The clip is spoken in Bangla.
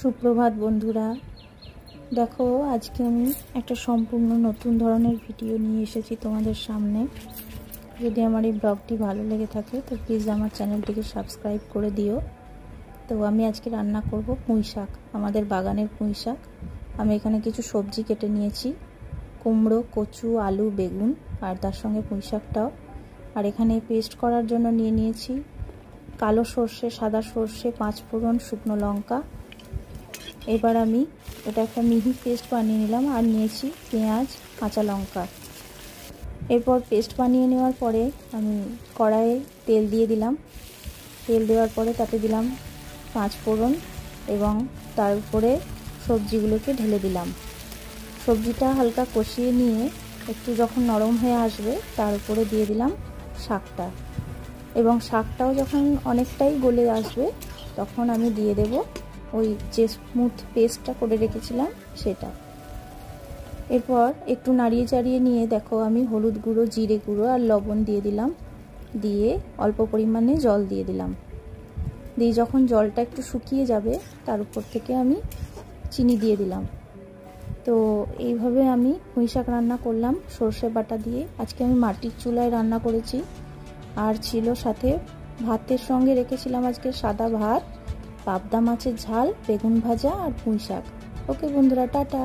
সুপ্রভাত বন্ধুরা, দেখো আজকে আমি একটা সম্পূর্ণ নতুন ধরনের ভিডিও নিয়ে এসেছি তোমাদের সামনে। যদি আমার এই ব্লগটি ভালো লেগে থাকে তো প্লিজ আমার চ্যানেলটিকে সাবস্ক্রাইব করে দিও। তো আমি আজকে রান্না করব পুঁই শাক, আমাদের বাগানের পুঁই শাক। আমি এখানে কিছু সবজি কেটে নিয়েছি, কুমড়ো, কচু, আলু, বেগুন আর তার সঙ্গে পুঁই শাকটাও। আর এখানে পেস্ট করার জন্য নিয়ে নিয়েছি কালো সর্ষে, সাদা সর্ষে, 5 ফোড়ন, শুকনো লঙ্কা। এবার আমি এটা একটা মিহি পেস্ট বানিয়ে নিলাম আর নিয়েছি পেঁয়াজ, কাঁচা লঙ্কা। এরপর পেস্ট বানিয়ে নেওয়ার পরে আমি কড়াইয়ে তেল দিয়ে দিলাম। তেল দেওয়ার পরে তাতে দিলাম 5 ফোড়ন এবং তার উপরে সবজিগুলোকে ঢেলে দিলাম। সবজিটা হালকা কষিয়ে নিয়ে একটু যখন নরম হয়ে আসবে তার উপরে দিয়ে দিলাম শাকটা, এবং শাকটাও যখন অনেকটাই গলে আসবে তখন আমি দিয়ে দেব ওই যে স্মুথ পেস্টটা করে রেখেছিলাম সেটা। এরপর একটু নাড়িয়ে চাড়িয়ে নিয়ে দেখো আমি হলুদ গুঁড়ো, জিরে গুঁড়ো আর লবণ দিয়ে দিলাম, দিয়ে অল্প পরিমাণে জল দিয়ে দিলাম। দিয়ে যখন জলটা একটু শুকিয়ে যাবে তার উপর থেকে আমি চিনি দিয়ে দিলাম। তো এইভাবে আমি পুঁই শাক রান্না করলাম সর্ষে বাটা দিয়ে। আজকে আমি মাটির চুলায় রান্না করেছি। আর ছিল সাথে ভাতের সঙ্গে রেখেছিলাম আজকে সাদা ভাত, পাবদা মাছের ঝাল, বেগুন ভাজা আর পুঁই শাক। ওকে বন্ধুরা, টাটা।